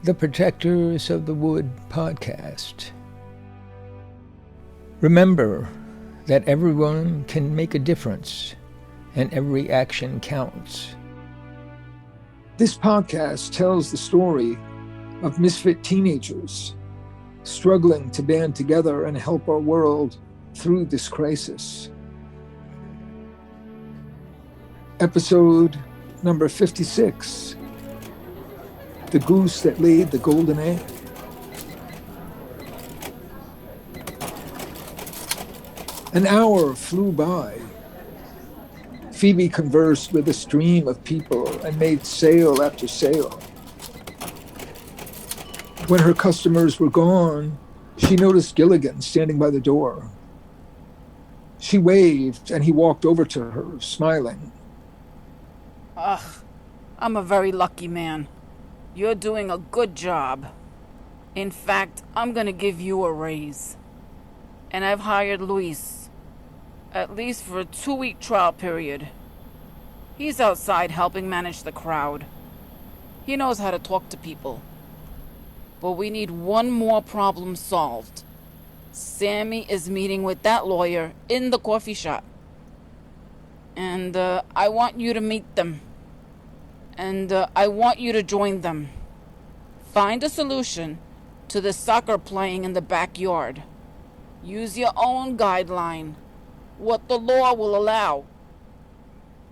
the protectors of the Wood podcast. Remember that everyone can make a difference and every action counts. This podcast tells the story of misfit teenagers struggling to band together and help our world through this crisis. Episode number 56, The Goose That Laid the Golden Egg. An hour flew by. Phoebe conversed with a stream of people and made sale after sale. When her customers were gone, she noticed Gilligan standing by the door. She waved and he walked over to her, smiling. I'm a very lucky man. You're doing a good job. In fact, I'm gonna give you a raise. And I've hired Luis, at least for a 2-week trial period. He's outside helping manage the crowd. He knows how to talk to people. But we need one more problem solved. Sammy is meeting with that lawyer in the coffee shop. And I want you to meet them. And I want you to join them. Find a solution to the soccer playing in the backyard. Use your own guideline. What the law will allow.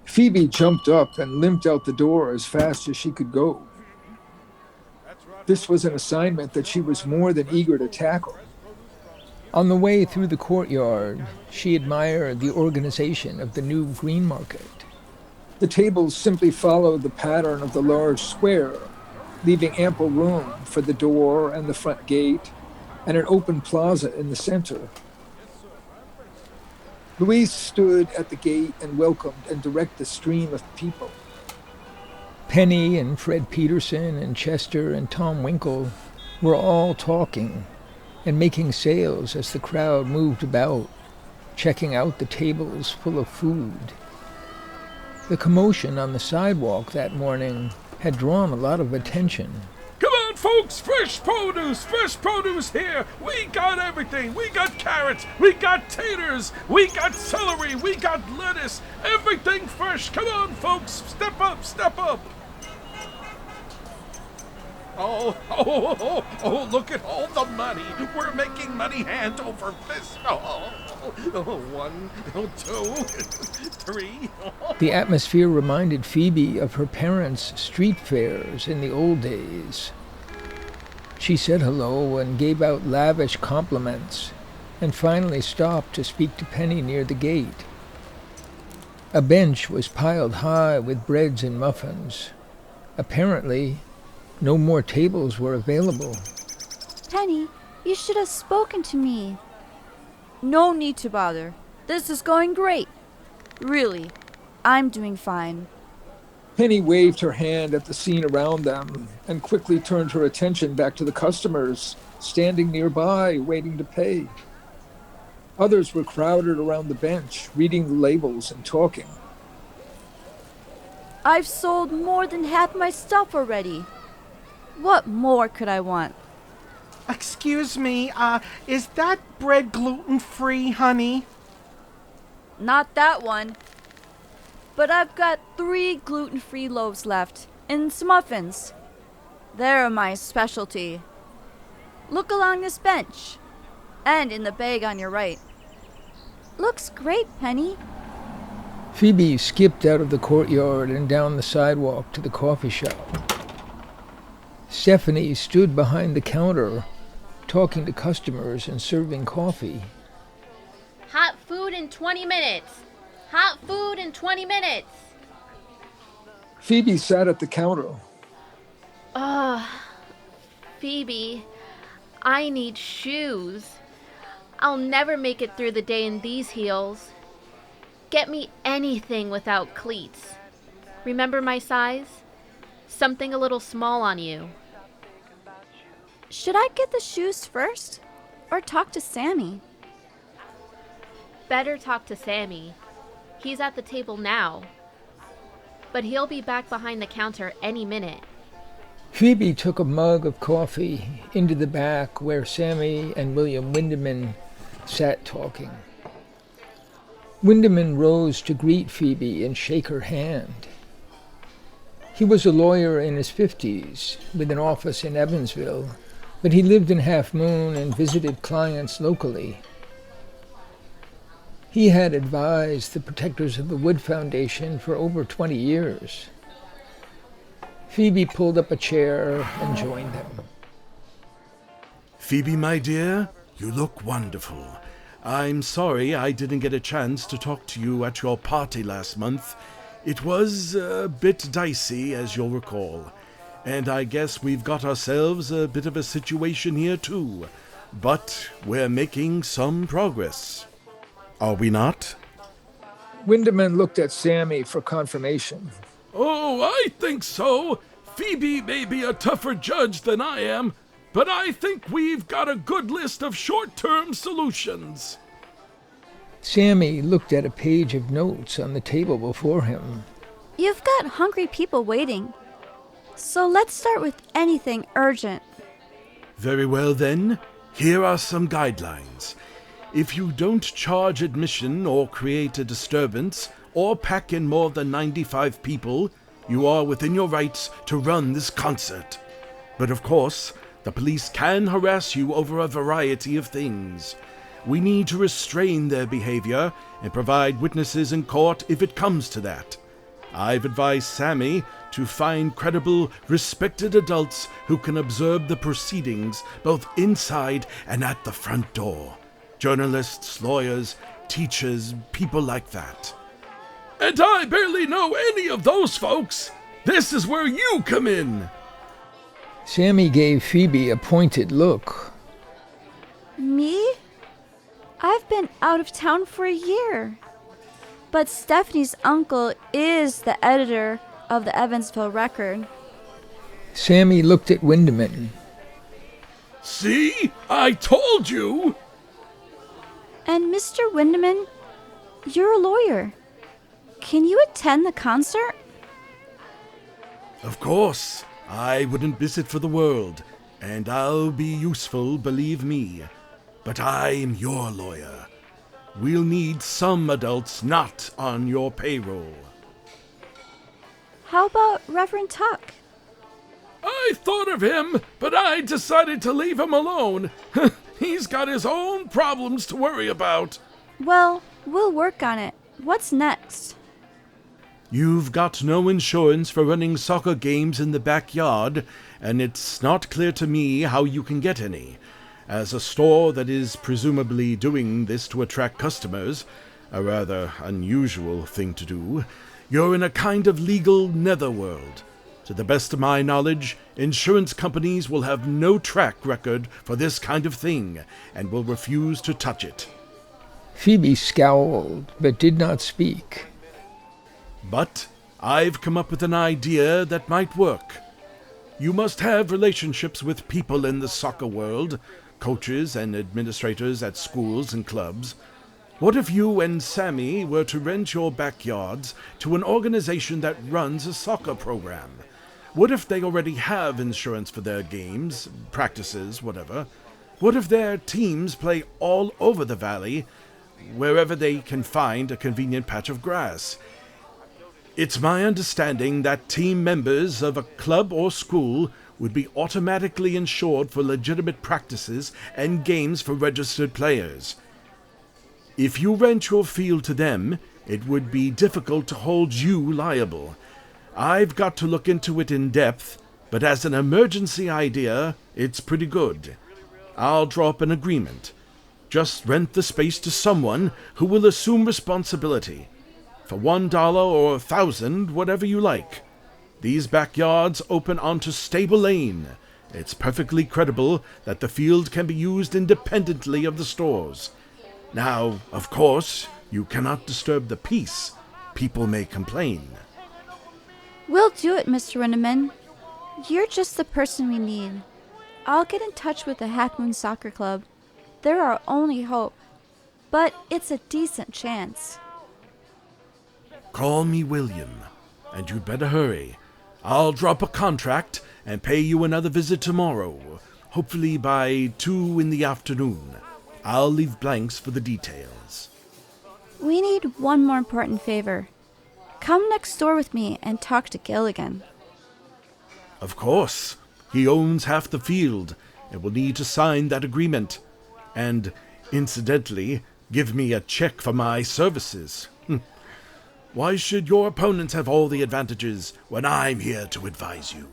Phoebe jumped up and limped out the door as fast as she could go. This was an assignment that she was more than eager to tackle. On the way through the courtyard, she admired the organization of the new green market. The tables simply followed the pattern of the large square, leaving ample room for the door and the front gate, and an open plaza in the center. Luis stood at the gate and welcomed and directed the stream of people. Penny and Fred Peterson and Chester and Tom Winkle were all talking and making sales as the crowd moved about, checking out the tables full of food. The commotion on the sidewalk that morning had drawn a lot of attention. Come on, folks! Fresh produce here! We got everything! We got carrots, we got taters, we got celery, we got lettuce, everything fresh! Come on, folks! Step up! Oh, look at all the money! We're making money hand over fist! One, two, three... The atmosphere reminded Phoebe of her parents' street fairs in the old days. She said hello and gave out lavish compliments, and finally stopped to speak to Penny near the gate. A bench was piled high with breads and muffins. Apparently, no more tables were available. Penny, you should have spoken to me. No need to bother. This is going great. Really, I'm doing fine. Penny waved her hand at the scene around them and quickly turned her attention back to the customers standing nearby, waiting to pay. Others were crowded around the bench, reading the labels and talking. I've sold more than half my stuff already. What more could I want? Excuse me, is that bread gluten-free, honey? Not that one. But I've got 3 gluten-free loaves left, and some muffins. They're my specialty. Look along this bench, and in the bag on your right. Looks great, Penny. Phoebe skipped out of the courtyard and down the sidewalk to the coffee shop. Stephanie stood behind the counter, talking to customers and serving coffee. Hot food in 20 minutes. Hot food in 20 minutes. Phoebe sat at the counter. Phoebe, I need shoes. I'll never make it through the day in these heels. Get me anything without cleats. Remember my size? Something a little small on you. Should I get the shoes first? Or talk to Sammy? Better talk to Sammy. He's at the table now. But he'll be back behind the counter any minute. Phoebe took a mug of coffee into the back where Sammy and William Windeman sat talking. Windeman rose to greet Phoebe and shake her hand. He was a lawyer in his 50s with an office in Evansville, but he lived in Half Moon and visited clients locally. He had advised the Protectors of the Wood Foundation for over 20 years. Phoebe pulled up a chair and joined them. Phoebe, my dear, you look wonderful. I'm sorry I didn't get a chance to talk to you at your party last month. It was a bit dicey, as you'll recall. And I guess we've got ourselves a bit of a situation here, too. But we're making some progress. Are we not? Windeman looked at Sammy for confirmation. Oh, I think so. Phoebe may be a tougher judge than I am, but I think we've got a good list of short-term solutions. Sammy looked at a page of notes on the table before him. You've got hungry people waiting. So let's start with anything urgent. Very well then, here are some guidelines. If you don't charge admission or create a disturbance or pack in more than 95 people, you are within your rights to run this concert. But of course, the police can harass you over a variety of things. We need to restrain their behavior and provide witnesses in court if it comes to that. I've advised Sammy to find credible, respected adults who can observe the proceedings both inside and at the front door. Journalists, lawyers, teachers, people like that. And I barely know any of those folks. This is where you come in. Sammy gave Phoebe a pointed look. Me? I've been out of town for a year. But Stephanie's uncle is the editor of the Evansville Record. Sammy looked at Windeman. See? I told you! And Mr. Windeman, you're a lawyer. Can you attend the concert? Of course. I wouldn't miss it for the world. And I'll be useful, believe me. But I'm your lawyer. We'll need some adults not on your payroll. How about Reverend Tuck? I thought of him, but I decided to leave him alone. He's got his own problems to worry about. Well, we'll work on it. What's next? You've got no insurance for running soccer games in the backyard, and it's not clear to me how you can get any. As a store that is presumably doing this to attract customers, a rather unusual thing to do, you're in a kind of legal netherworld. To the best of my knowledge, insurance companies will have no track record for this kind of thing, and will refuse to touch it. Phoebe scowled, but did not speak. But I've come up with an idea that might work. You must have relationships with people in the soccer world, coaches and administrators at schools and clubs. What if you and Sammy were to rent your backyards to an organization that runs a soccer program? What if they already have insurance for their games, practices, whatever? What if their teams play all over the valley, wherever they can find a convenient patch of grass? It's my understanding that team members of a club or school would be automatically insured for legitimate practices and games for registered players. If you rent your field to them, it would be difficult to hold you liable. I've got to look into it in depth, but as an emergency idea, it's pretty good. I'll draw up an agreement. Just rent the space to someone who will assume responsibility. For $1 or $1,000, whatever you like. These backyards open onto Stable Lane. It's perfectly credible that the field can be used independently of the stores. Now, of course, you cannot disturb the peace. People may complain. We'll do it, Mr. Windeman. You're just the person we need. I'll get in touch with the Half Moon Soccer Club. They're our only hope. But it's a decent chance. Call me William, and you'd better hurry. I'll drop a contract, and pay you another visit tomorrow, hopefully by 2 in the afternoon. I'll leave blanks for the details. We need one more important favor. Come next door with me and talk to Gilligan. Of course. He owns half the field, and will need to sign that agreement. And, incidentally, give me a check for my services. Why should your opponents have all the advantages when I'm here to advise you?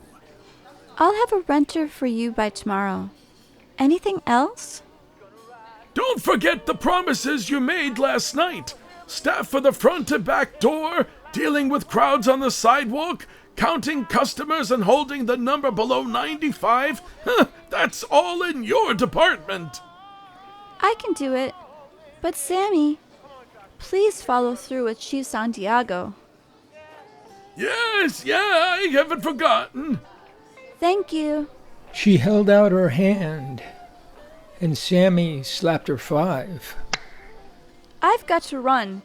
I'll have a renter for you by tomorrow. Anything else? Don't forget the promises you made last night. Staff for the front and back door, dealing with crowds on the sidewalk, counting customers and holding the number below 95. That's all in your department. I can do it. But Sammy, please follow through with Chief Santiago. Yes, I haven't forgotten. Thank you. She held out her hand, and Sammy slapped her 5. I've got to run,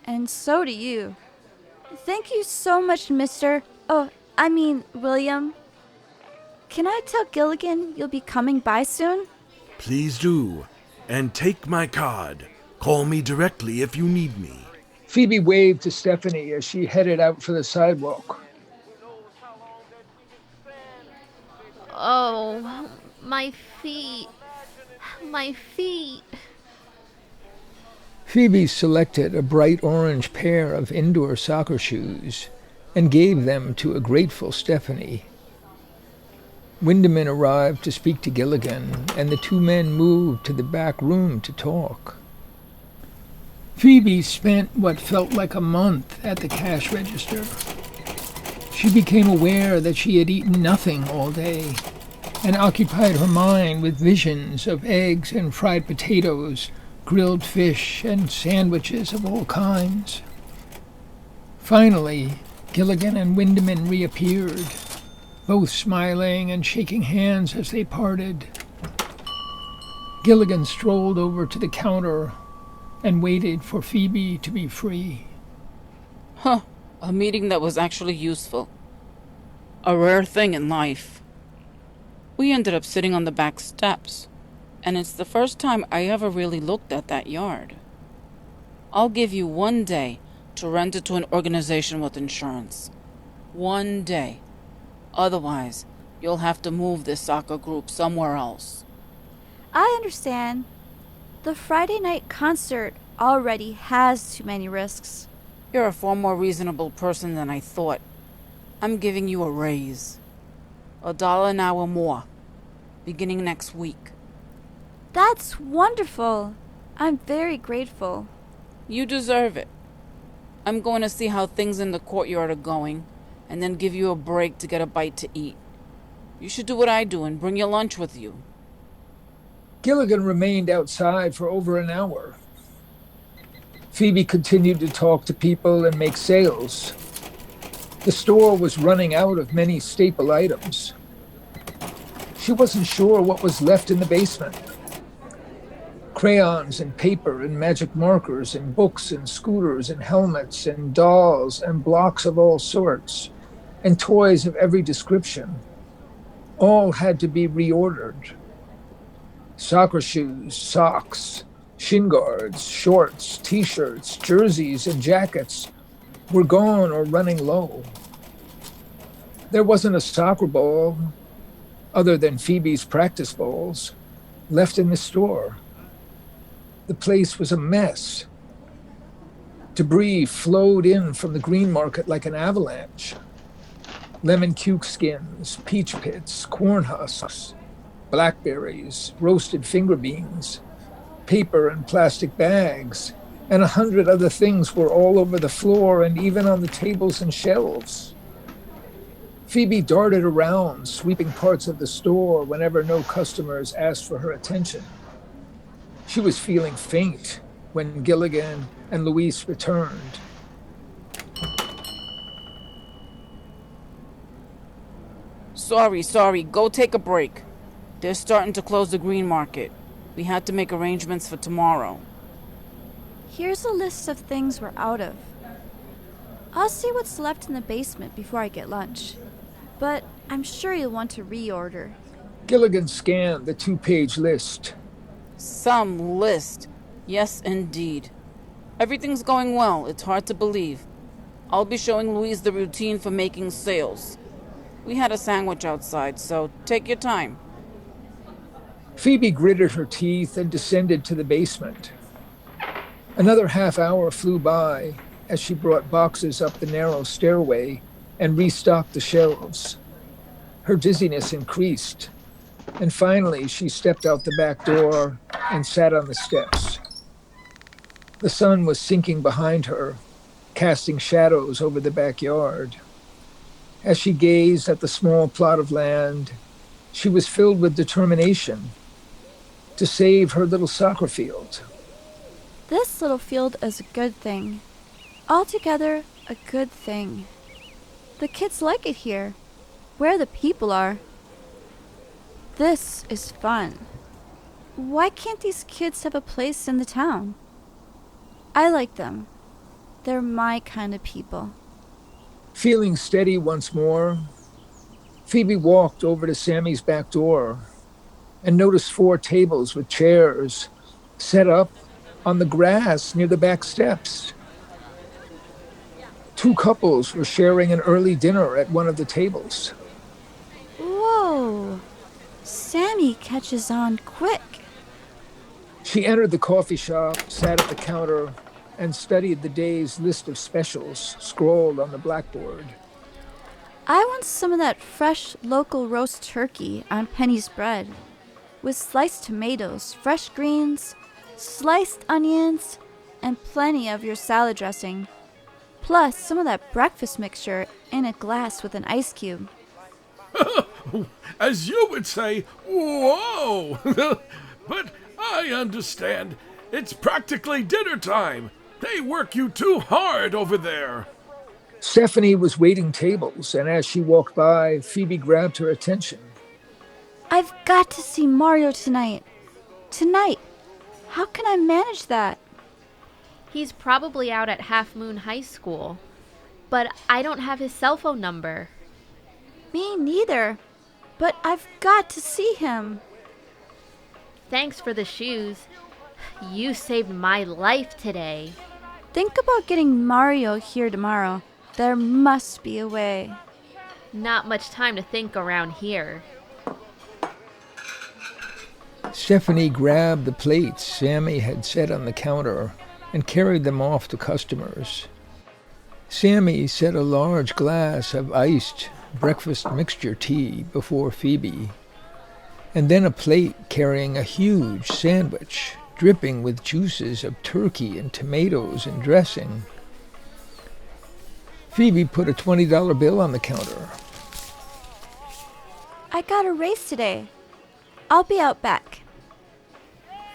and so do you. Thank you so much, William. Can I tell Gilligan you'll be coming by soon? Please do, and take my card. Call me directly if you need me. Phoebe waved to Stephanie as she headed out for the sidewalk. Oh, my feet. My feet. Phoebe selected a bright orange pair of indoor soccer shoes and gave them to a grateful Stephanie. Windeman arrived to speak to Gilligan, and the 2 men moved to the back room to talk. Phoebe spent what felt like a month at the cash register. She became aware that she had eaten nothing all day and occupied her mind with visions of eggs and fried potatoes, grilled fish, and sandwiches of all kinds. Finally, Gilligan and Windeman reappeared, both smiling and shaking hands as they parted. Gilligan strolled over to the counter and waited for Phoebe to be free. A meeting that was actually useful. A rare thing in life. We ended up sitting on the back steps, and it's the first time I ever really looked at that yard. I'll give you 1 day to rent it to an organization with insurance. 1 day. Otherwise, you'll have to move this soccer group somewhere else. I understand. The Friday night concert already has too many risks. You're a far more reasonable person than I thought. I'm giving you a raise. $1 an hour more, beginning next week. That's wonderful. I'm very grateful. You deserve it. I'm going to see how things in the courtyard are going, and then give you a break to get a bite to eat. You should do what I do and bring your lunch with you. Gilligan remained outside for over an hour. Phoebe continued to talk to people and make sales. The store was running out of many staple items. She wasn't sure what was left in the basement. Crayons and paper and magic markers and books and scooters and helmets and dolls and blocks of all sorts and toys of every description. All had to be reordered. Soccer shoes, socks, shin guards, shorts, t-shirts, jerseys, and jackets were gone or running low. There wasn't a soccer ball, other than Phoebe's practice balls, left in the store. The place was a mess. Debris flowed in from the green market like an avalanche. Lemon cuke skins, peach pits, corn husks, blackberries, roasted finger beans, paper and plastic bags, and 100 other things were all over the floor and even on the tables and shelves. Phoebe darted around, sweeping parts of the store whenever no customers asked for her attention. She was feeling faint when Gilligan and Luis returned. Sorry, go take a break. They're starting to close the green market. We had to make arrangements for tomorrow. Here's a list of things we're out of. I'll see what's left in the basement before I get lunch. But I'm sure you'll want to reorder. Gilligan scanned the 2-page list. Some list. Yes, indeed. Everything's going well. It's hard to believe. I'll be showing Louise the routine for making sales. We had a sandwich outside, so take your time. Phoebe gritted her teeth and descended to the basement. Another half hour flew by as she brought boxes up the narrow stairway and restocked the shelves. Her dizziness increased, and finally she stepped out the back door and sat on the steps. The sun was sinking behind her, casting shadows over the backyard. As she gazed at the small plot of land, she was filled with determination to save her little soccer field. This little field is a good thing. Altogether, a good thing. The kids like it here, where the people are. This is fun. Why can't these kids have a place in the town? I like them. They're my kind of people. Feeling steady once more, Phoebe walked over to Sammy's back door and noticed 4 tables with chairs set up on the grass near the back steps. 2 couples were sharing an early dinner at one of the tables. Whoa! Sammy catches on quick. She entered the coffee shop, sat at the counter, and studied the day's list of specials scrawled on the blackboard. I want some of that fresh local roast turkey on Penny's bread, with sliced tomatoes, fresh greens, sliced onions, and plenty of your salad dressing. Plus some of that breakfast mixture in a glass with an ice cube. As you would say, whoa! But I understand. It's practically dinner time. They work you too hard over there. Stephanie was waiting tables, and as she walked by, Phoebe grabbed her attention. I've got to see Mario tonight. Tonight. How can I manage that? He's probably out at Half Moon High School, but I don't have his cell phone number. Me neither. But I've got to see him. Thanks for the shoes. You saved my life today. Think about getting Mario here tomorrow. There must be a way. Not much time to think around here. Stephanie grabbed the plates Sammy had set on the counter and carried them off to customers. Sammy set a large glass of iced breakfast mixture tea before Phoebe, and then a plate carrying a huge sandwich dripping with juices of turkey and tomatoes and dressing. Phoebe put a $20 bill on the counter. I got a race today. I'll be out back.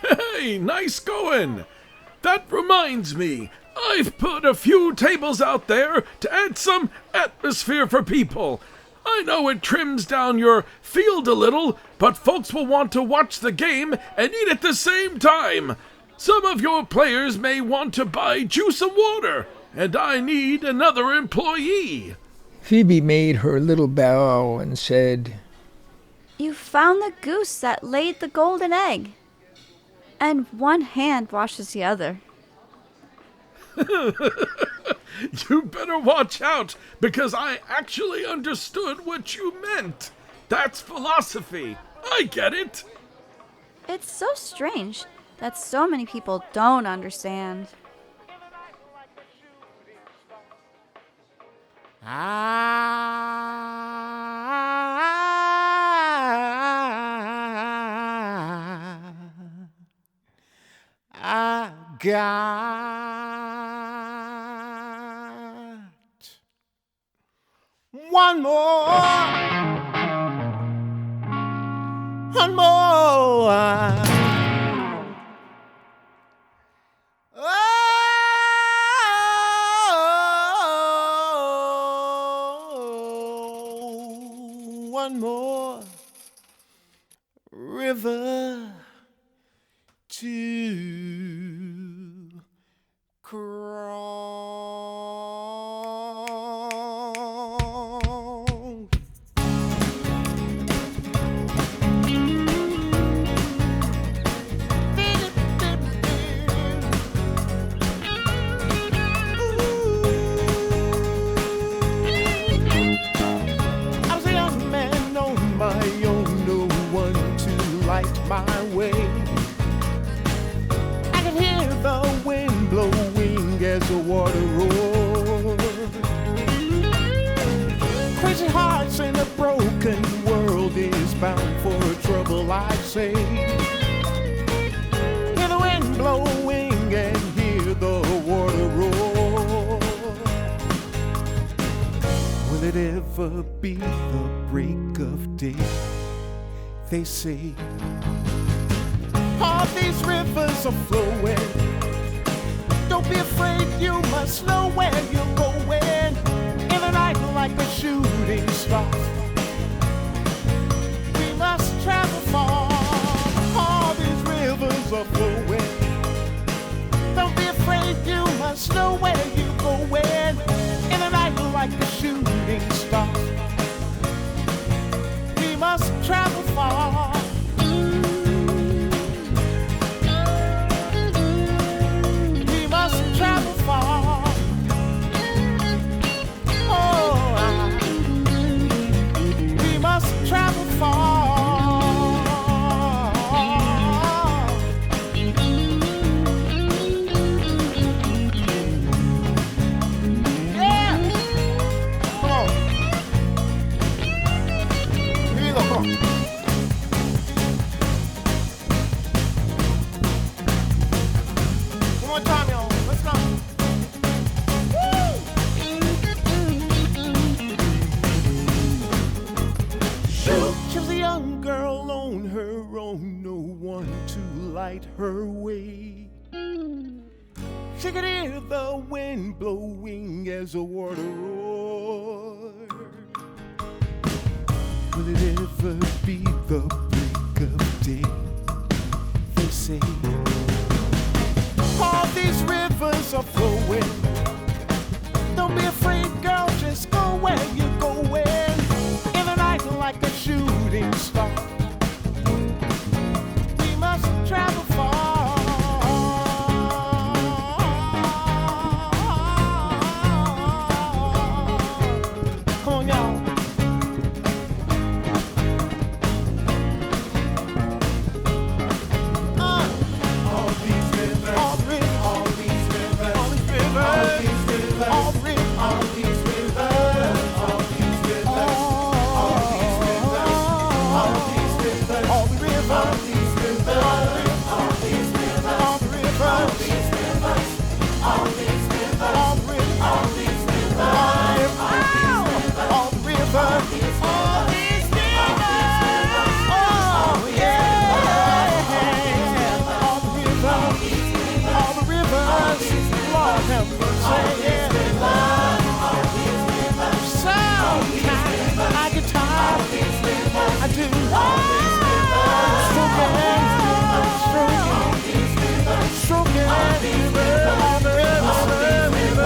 Hey, nice going! That reminds me, I've put a few tables out there to add some atmosphere for people. I know it trims down your field a little, but folks will want to watch the game and eat at the same time. Some of your players may want to buy juice and water, and I need another employee. Phoebe made her little bow and said, You found the goose that laid the golden egg. And one hand washes the other. You better watch out, because I actually understood what you meant. That's philosophy. I get it. It's so strange that so many people don't understand. I got one more. One more river to cross. my way. I can hear the wind blowing as the water roars. Crazy hearts in a broken world is bound for trouble, I say. Hear the wind blowing and hear the water roar. Will it ever be the break of day? They say all these rivers are flowing. Don't be afraid, you must know where you're going. In the night like a shooting star, we must travel far. All these rivers are flowing. Don't be afraid, you must know where you're going. In the night like a shooting star, we must travel far. We must travel far. Oh, we must travel far. Yeah. Come on. Here you go. Come on. One more time, y'all. Let's go. She was a young girl on her own, no one to light her way. She could hear the wind blowing as the water roared. Will it ever be the break of day? They say all these rivers are flowing. Don't be afraid, girl, just go where you're going. In the night like a shooting star, we must travel far. Come on, y'all. All these rivers, all these rivers, all these rivers, all these rivers, all these rivers, all these rivers, all these rivers, all these rivers, all the rivers, all these rivers, all these rivers, all the rivers, all these rivers, all these rivers, all the rivers, all these rivers, all the rivers, all these rivers, oh yeah, all the rivers, all the rivers, Lord have mercy. Sometimes I get tired, I do. Stroking, all the rivers, all the rivers, all the rivers,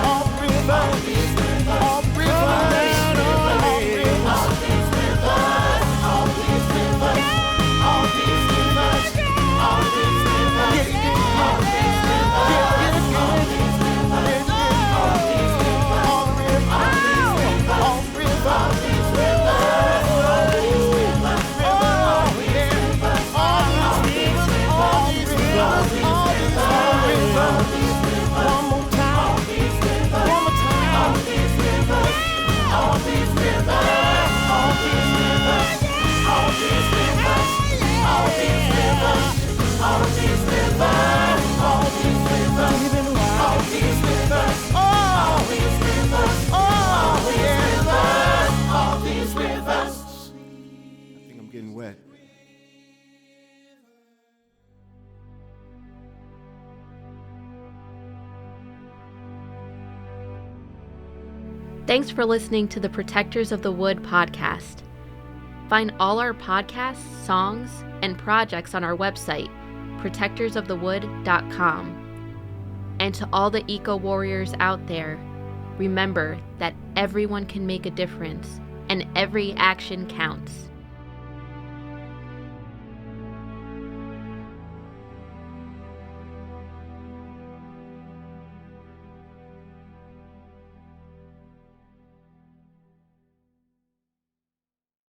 all the rivers, all the I think I'm getting wet. Thanks for listening to the Protectors of the Wood podcast. Find all our podcasts, songs, and projects on our website, protectorsofthewood.com. And to all the eco warriors out there, remember that everyone can make a difference and every action counts.